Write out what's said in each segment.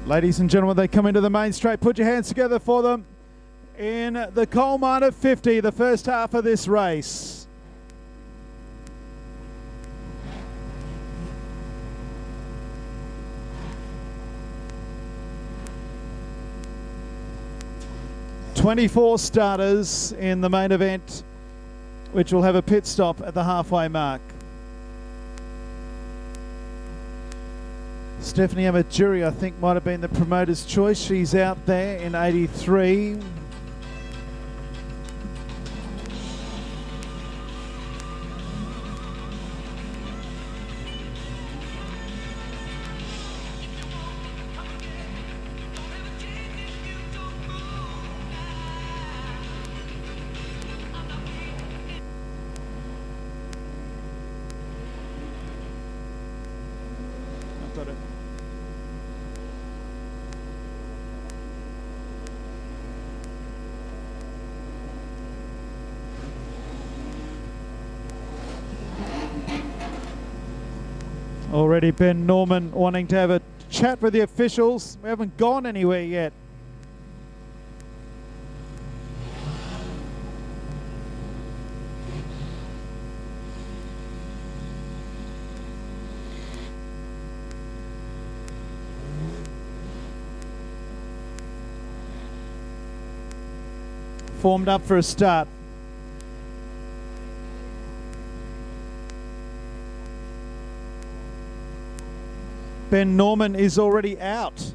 Ladies and gentlemen, they come into the main straight. Put your hands together for them in the coal mine of 50, the first half of this race. "24 starters in the main event, which will have a pit stop at the halfway mark. Stephanie Amaturi, I think, might have been the promoter's choice. She's out there in 83. Got it. Already Ben Norman wanting to have a chat with the officials. We haven't gone anywhere yet. Formed up for a start. Ben Norman is already out.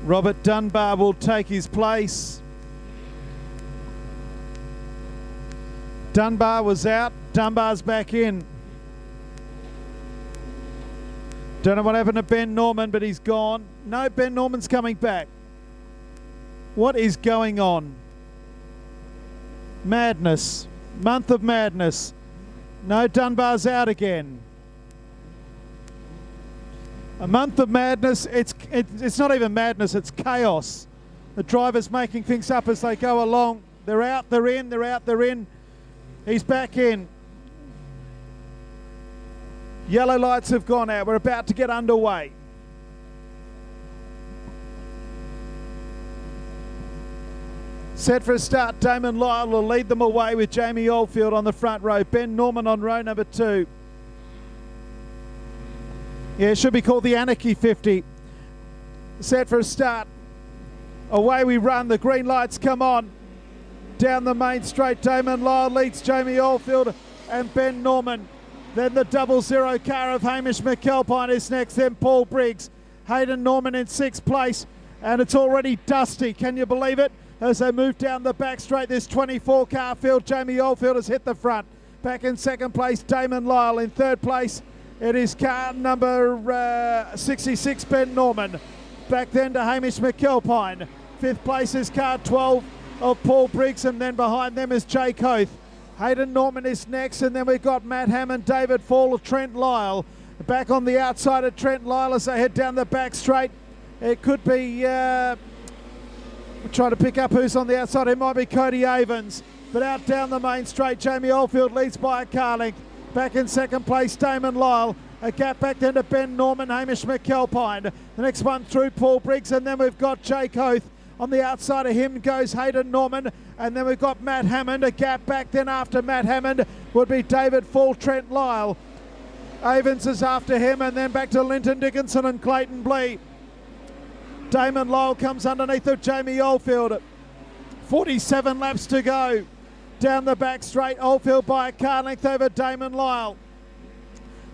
Robert Dunbar will take his place. Dunbar was out, Dunbar's back in. Don't know what happened to Ben Norman, but he's gone. No, Ben Norman's coming back. What is going on? Madness. Month of madness. No, Dunbar's out again. A month of madness. It's not even madness, it's chaos. The driver's making things up as they go along. They're out, they're in, they're out, they're in. He's back in. Yellow lights have gone out. We're about to get underway. Set for a start, Damon Lyle will lead them away with Jamie Oldfield on the front row. Ben Norman on row number 2. Yeah, it should be called the Anarchy 50. Set for a start. Away we run. The green lights come on. Down the main straight, Damon Lyle leads Jamie Oldfield and Ben Norman. Then the 00 car of Hamish McAlpine is next, then Paul Briggs. Hayden Norman in 6th place, and it's already dusty. Can you believe it? As they move down the back straight, this 24 car field, Jamie Oldfield has hit the front. Back in 2nd place, Damon Lyle. In 3rd place, it is car number 66, Ben Norman. Back then to Hamish McAlpine. 5th place is car 12 of Paul Briggs, and then behind them is Jake Oath. Hayden Norman is next, and then we've got Matt Hammond, David Fall, Trent Lyle. Back on the outside of Trent Lyle as they head down the back straight. It could be, we're trying to pick up who's on the outside. It might be Cody Avens. But out down the main straight, Jamie Oldfield leads by a car length. Back in 2nd place, Damon Lyle. A gap back then to Ben Norman, Hamish McAlpine. The next one through, Paul Briggs, and then we've got Jake Oath. On the outside of him goes Hayden Norman, and then we've got Matt Hammond. A gap back then after Matt Hammond would be David Fall, Trent Lyle. Avens is after him, and then back to Linton Dickinson and Clayton Blee. Damon Lyle comes underneath of Jamie Oldfield. 47 laps to go. Down the back straight, Oldfield by a car length over Damon Lyle.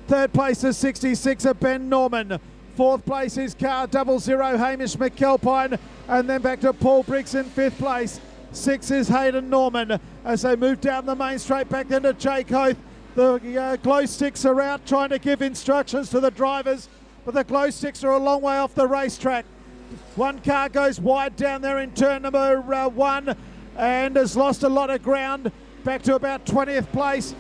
3rd place is 66 of Ben Norman. 4th place is car 00 Hamish McAlpine, and then back to Paul Briggs in 5th place. 6 is Hayden Norman as they move down the main straight. Back then to Jake Oath. The glow sticks are out trying to give instructions to the drivers, but the glow sticks are a long way off the racetrack. One car goes wide down there in turn number 1 and has lost a lot of ground. Back to about 20th place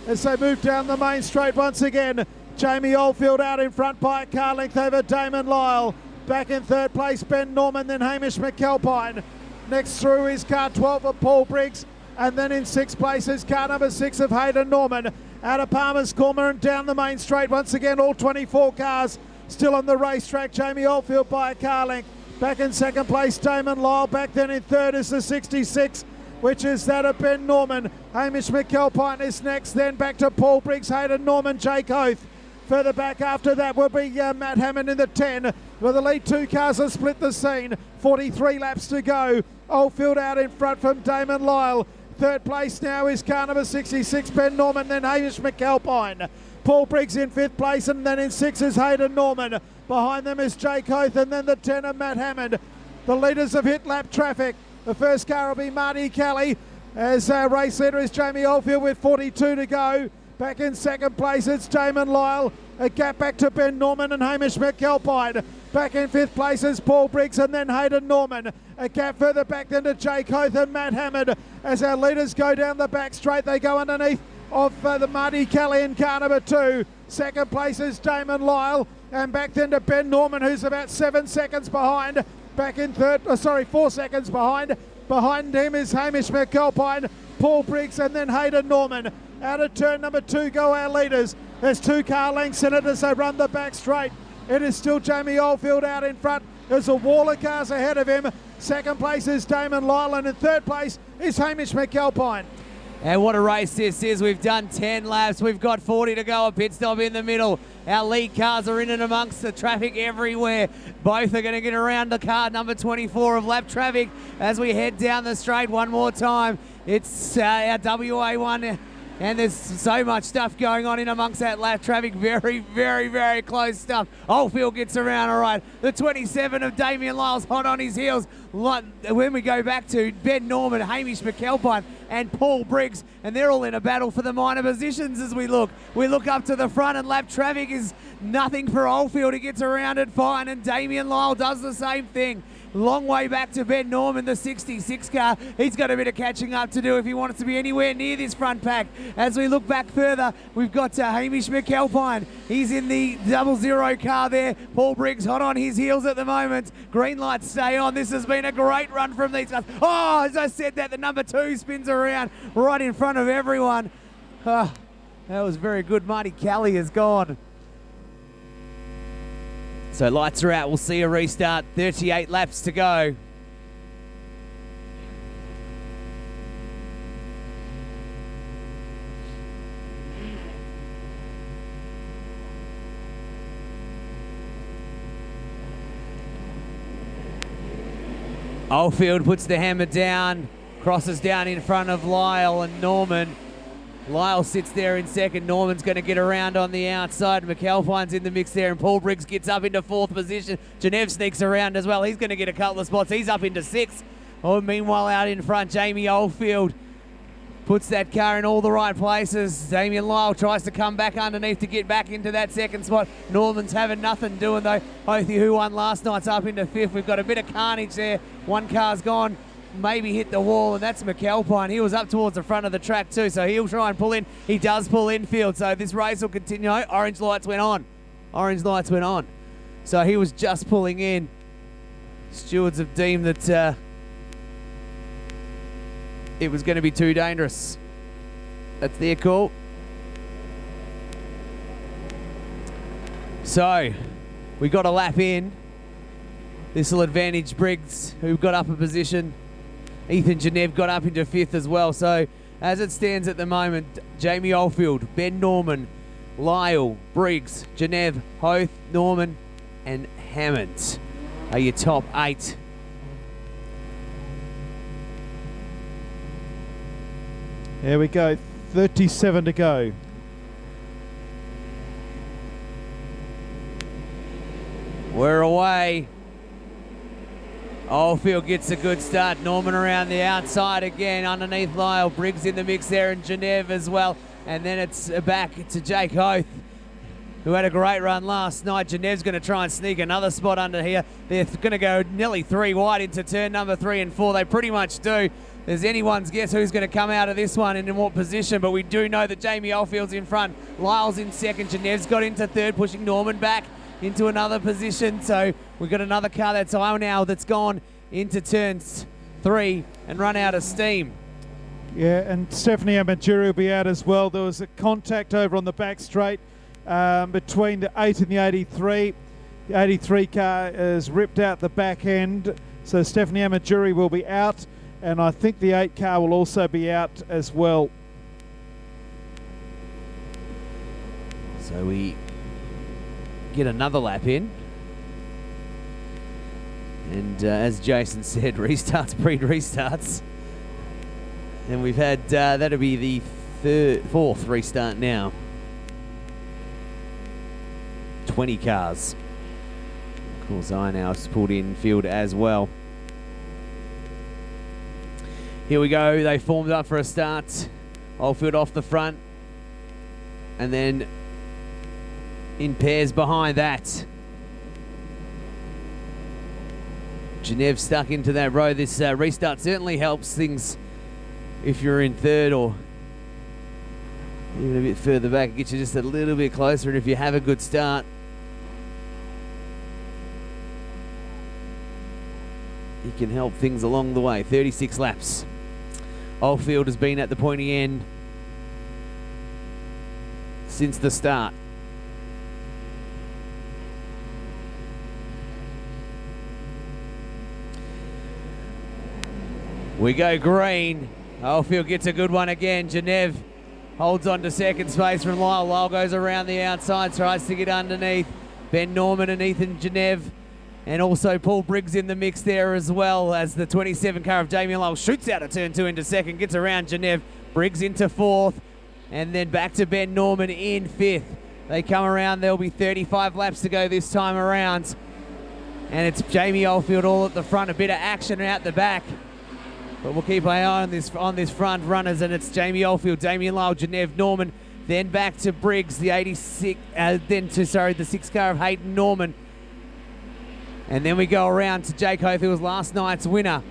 as they move down the main straight once again. Jamie Oldfield out in front by a car length over Damon Lyle. Back in 3rd place, Ben Norman, then Hamish McAlpine. Next through is car 12 of Paul Briggs. And then in 6th place is car number 6 of Hayden Norman. out of Palmer's Corner and down the main straight. Once again, all 24 cars still on the racetrack. Jamie Oldfield by a car length. Back in second place, Damon Lyle. Back then in third is the 66, which is that of Ben Norman. Hamish McAlpine is next. Then back to Paul Briggs, Hayden Norman, Jake Oath. Further back after that will be Matt Hammond in the 10. Well, the lead two cars have split the scene. 43 laps to go. Oldfield out in front from Damon Lyle. Third place now is car number 66, Ben Norman, then Hamish McAlpine. Paul Briggs in fifth place, and then in sixth is Hayden Norman. Behind them is Jake Oath, and then the 10 of Matt Hammond. The leaders have hit lap traffic. The first car will be Marty Collie, as race leader is Jamie Oldfield with 42 to go. Back in second place, it's Damon Lyle. A gap back to Ben Norman and Hamish McAlpine. Back in fifth place is Paul Briggs and then Hayden Norman. A gap further back then to Jake Oath and Matt Hammond. As our leaders go down the back straight, they go underneath of the Marty Kelly in car number 2. Second place is Damon Lyle. And back then to Ben Norman, who's about 7 seconds behind. Back in third, 4 seconds behind. Behind him is Hamish McAlpine, Paul Briggs and then Hayden Norman. Out of turn number 2 go our leaders. There's 2 car lengths in it as they run the back straight. It is still Jamie Oldfield out in front. There's a wall of cars ahead of him. Second place is Damon Lyle, and in third place is Hamish McAlpine. And what a race this is. We've done 10 laps. We've got 40 to go. A pit stop in the middle. Our lead cars are in and amongst the traffic everywhere. Both are going to get around the car number 24 of lap traffic as we head down the straight one more time. It's our WA one. And there's so much stuff going on in amongst that lap traffic. Very, very, very close stuff. Oldfield gets around all right. The 27 of Damien Lyle's hot on his heels. When we go back to Ben Norman, Hamish McAlpine and Paul Briggs, and they're all in a battle for the minor positions as we look. We look up to the front and lap traffic is nothing for Oldfield. He gets around it fine and Damien Lyle does the same thing. Long way back to Ben Norman, the 66 car. He's got a bit of catching up to do if he wants to be anywhere near this front pack. As we look back further, we've got Hamish McAlpine. He's in the 00 car there. Paul Briggs hot on his heels at the moment. Green lights stay on. This has been a great run from these guys. Oh, as I said that, the number 2 spins around right in front of everyone. That was very good. Marty Kelly is gone. So lights are out. We'll see a restart. 38 laps to go. Oldfield puts the hammer down, crosses down in front of Lyle and Norman. Lyle sits there in second. Norman's going to get around on the outside. McAlpine's in the mix there, and Paul Briggs gets up into 4th position. Genev sneaks around as well. He's going to get a couple of spots. He's up into 6th. Oh, meanwhile, out in front, Jamie Oldfield puts that car in all the right places. Damien Lyle tries to come back underneath to get back into that second spot. Norman's having nothing doing, though. Othie, who won last night's up into 5th. We've got a bit of carnage there. One car's gone. Maybe hit the wall, and that's McAlpine. He was up towards the front of the track too, so he'll try and pull in. He does pull infield, so this race will continue. Orange lights went on. Orange lights went on. So he was just pulling in. Stewards have deemed that it was going to be too dangerous. That's their call. So we got a lap in. This will advantage Briggs, who got up a position. Ethan Genev got up into 5th as well. So as it stands at the moment, Jamie Oldfield, Ben Norman, Lyle, Briggs, Genev, Hoth, Norman and Hammond are your top 8. Here we go, 37 to go. We're away. Oldfield gets a good start. Norman around the outside again underneath Lyle. Briggs in the mix there and Genev as well. And then it's back to Jake Oath, who had a great run last night. Genev's going to try and sneak another spot under here. They're going to go nearly 3 wide into turn number 3 and 4. They pretty much do. There's anyone's guess who's going to come out of this one and in what position, but we do know that Jamie Oldfield's in front. Lyle's in second. Genev's got into 3rd, pushing Norman back into another position. So we've got another car that's now that's gone into turns 3 and run out of steam. Yeah, and Stephanie Amajuri will be out as well. There was a contact over on the back straight between the 8 and the 83. The 83 car is ripped out the back end, so Stephanie Amajuri will be out, and I think the 8 car will also be out as well. So we get another lap in. And as Jason said, restarts breed restarts. And we've had, that'll be the fourth restart now. 20 cars. Of course, Ironhouse pulled in field as well. Here we go, they formed up for a start. Oldfield off the front. And then in pairs behind that. Genève stuck into that row. This restart certainly helps things if you're in third or even a bit further back. It gets you just a little bit closer, and if you have a good start, it can help things along the way. 36 laps. Oldfield has been at the pointy end since the start. We go green. Oldfield gets a good one again. Genève holds on to second space from Lyle. Lyle goes around the outside, tries to get underneath. Ben Norman and Ethan Genève. And also Paul Briggs in the mix there as well, as the 27 car of Damien Lyle shoots out of turn 2 into second, gets around Genève. Briggs into fourth, and then back to Ben Norman in fifth. They come around. There'll be 35 laps to go this time around. And it's Jamie Oldfield all at the front. A bit of action out the back. But we'll keep an eye on this front runners, and it's Jamie Oldfield, Damien Lyle, Genève, Norman, then back to Briggs, the 86, the 6 car of Hayden Norman. And then we go around to Jake Hoth, who was last night's winner.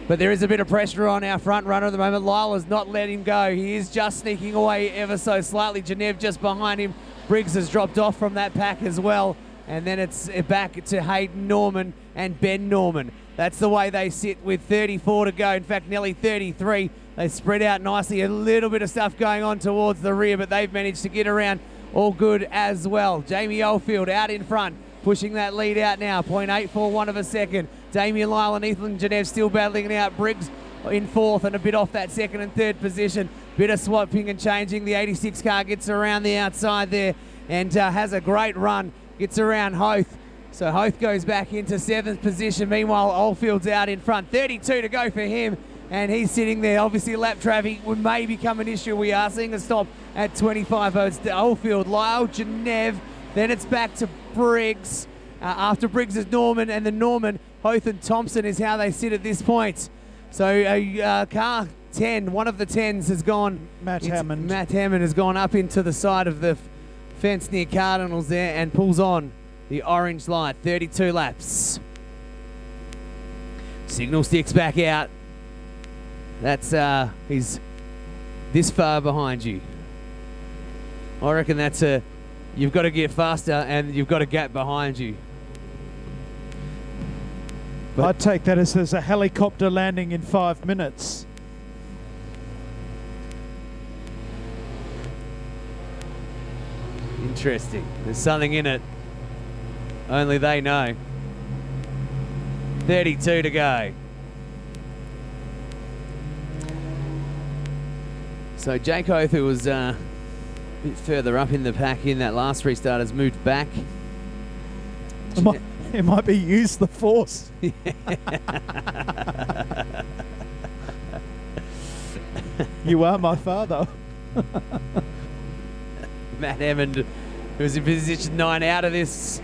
But there is a bit of pressure on our front runner at the moment. Lyle has not let him go. He is just sneaking away ever so slightly. Genève just behind him. Briggs has dropped off from that pack as well. And then it's back to Hayden Norman and Ben Norman. That's the way they sit with 34 to go. In fact, nearly 33. They spread out nicely. A little bit of stuff going on towards the rear, but they've managed to get around all good as well. Jamie Oldfield out in front, pushing that lead out now. 0.841 of a second. Damien Lyle and Ethan Genève still battling it out. Briggs in fourth and a bit off that second and third position. Bit of swapping and changing. The 86 car gets around the outside there and has a great run. Gets around Hoth. So Hoth goes back into 7th position. Meanwhile, Oldfield's out in front. 32 to go for him, and he's sitting there. Obviously, lap traffic may become an issue. We are seeing a stop at 25. It's Oldfield, Lyle, Genève. Then it's back to Briggs. After Briggs is Norman, and the Norman, Hoth and Thompson is how they sit at this point. So car 10, one of the 10s has gone. Matt Hammond has gone up into the side of the fence near Cardinals there and pulls on the orange light. 32 laps. Signal sticks back out. That's he's this far behind you. I reckon that's you've got to get faster and you've got a gap behind you. But I'd take that as there's a helicopter landing in 5 minutes. Interesting. There's something in it. Only they know. 32 to go. So Jake Oath, who was a bit further up in the pack in that last restart, has moved back. It might be use the force. You are my father. Matt Hammond, who's in position 9 out of this.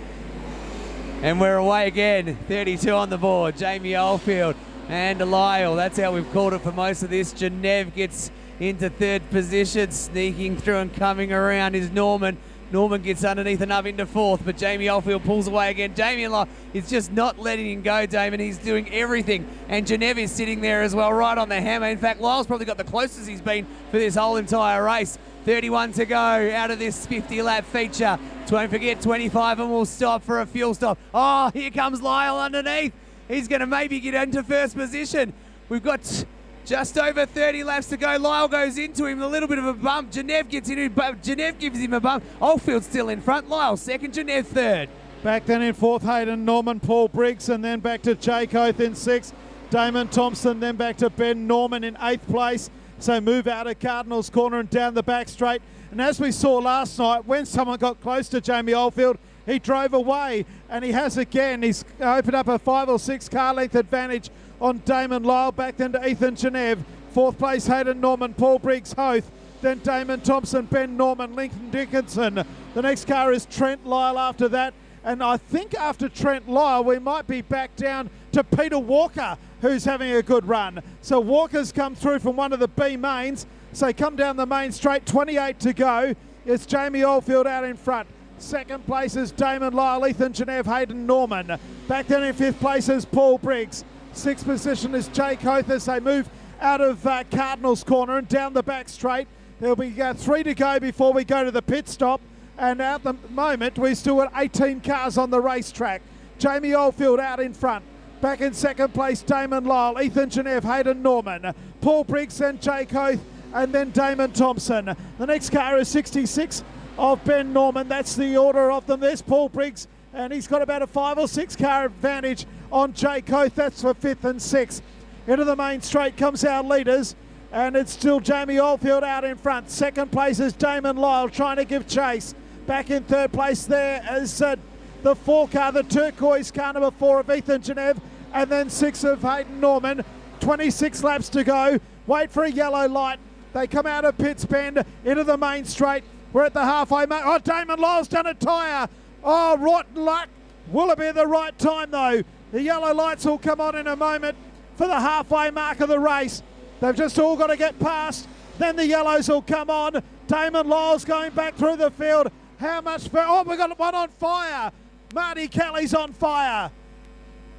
And we're away again. 32 on the board. Jamie Oldfield and Lyle. That's how we've called it for most of this. Genève gets into 3rd position. Sneaking through and coming around is Norman. Norman gets underneath and up into 4th, but Jamie Oldfield pulls away again. Damien Lyle is just not letting him go, Damon. He's doing everything. And Genève is sitting there as well, right on the hammer. In fact, Lyle's probably got the closest he's been for this whole entire race. 31 to go out of this 50-lap feature. Don't forget, 25 and we'll stop for a fuel stop. Oh, here comes Lyle underneath. He's going to maybe get into 1st position. We've got Just over 30 laps to go. Lyle goes into him, a little bit of a bump. Genev gets into him, but Genev gives him a bump. Oldfield's still in front. Lyle second, Genev third. Back then in fourth, Hayden Norman, Paul Briggs, and then back to Jake Oath in sixth. Damon Thompson, then back to Ben Norman in eighth place. So move out of Cardinals Corner and down the back straight. And as we saw last night, when someone got close to Jamie Oldfield, he drove away, and he has again. He's opened up a 5 or 6 car length advantage on Damon Lyle. Back then to Ethan Genev. Fourth place, Hayden Norman, Paul Briggs, Hoth. Then Damon Thompson, Ben Norman, Lincoln Dickinson. The next car is Trent Lyle after that. And I think after Trent Lyle, we might be back down to Peter Walker, who's having a good run. So Walker's come through from one of the B mains. So come down the main straight, 28 to go. It's Jamie Oldfield out in front. Second place is Damon Lyle, Ethan Genev, Hayden Norman. Back then in fifth place is Paul Briggs. Sixth position is Jake Hoth as they move out of Cardinals Corner and down the back straight. There'll be 3 to go before we go to the pit stop. And at the moment, we're still at 18 cars on the racetrack. Jamie Oldfield out in front. Back in second place, Damon Lyle, Ethan Genev, Hayden Norman, Paul Briggs and Jake Hoth, and then Damon Thompson. The next car is 66 of Ben Norman. That's the order of them. There's Paul Briggs, and he's got about a 5 or 6 car advantage on Jake Hoth. That's for 5th and 6th. Into the main straight comes our leaders, and it's still Jamie Oldfield out in front. Second place is Damon Lyle trying to give chase. Back in third place there is the 4 car, the turquoise car number 4 of Ethan Genev, and then 6 of Hayden Norman. 26 laps to go. Wait for a yellow light. They come out of Pitts Bend into the main straight. We're at the halfway mark. Oh, Damon Lyle's done a tyre. Oh, rotten luck. Will it be the right time, though? The yellow lights will come on in a moment for the halfway mark of the race. They've just all got to get past. Then the yellows will come on. Damon Lyle's going back through the field. How much? Oh, we've got one on fire. Marty Kelly's on fire.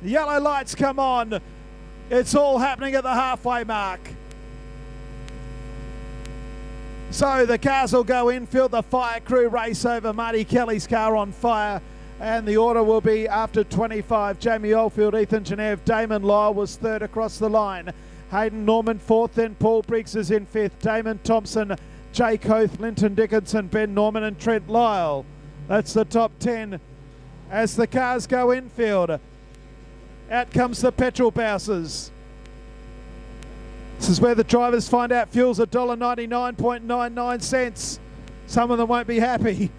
The yellow lights come on. It's all happening at the halfway mark. So the cars will go infield. The fire crew race over Marty Kelly's car on fire. And the order will be after 25. Jamie Oldfield, Ethan Genev, Damon Lyle was third across the line. Hayden Norman fourth, then Paul Briggs is in fifth. Damon Thompson, Jake Hoth, Linton Dickinson, Ben Norman and Trent Lyle. That's the top 10 as the cars go infield. Out comes the petrol bouncers. This is where the drivers find out fuel's $1.99.99 cents. Some of them won't be happy.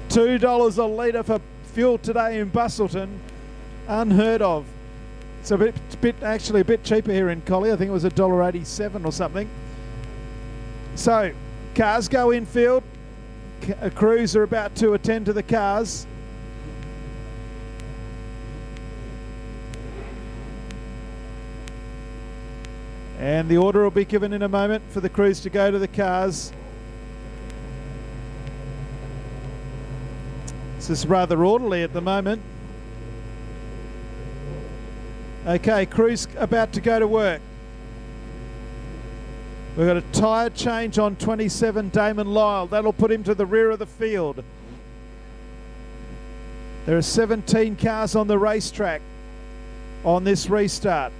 $2 a litre for fuel today in Bustleton. Unheard of. It's actually a bit cheaper here in Collie. I think it was $1.87 or something. So, cars go infield. Crews are about to attend to the cars. And the order will be given in a moment for the crews to go to the cars. This is rather orderly at the moment. Okay, crews about to go to work. We've got a tyre change on 27, Damon Lyle. That'll put him to the rear of the field. There are 17 cars on the racetrack on this restart.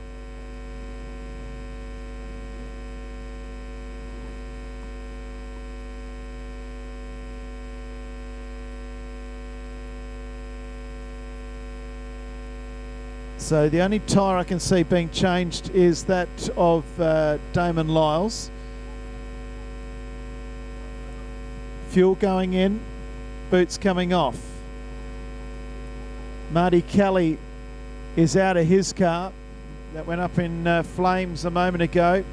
So the only tyre I can see being changed is that of Damon Lyle's. Fuel going in, boots coming off. Marty Kelly is out of his car. That went up in flames a moment ago.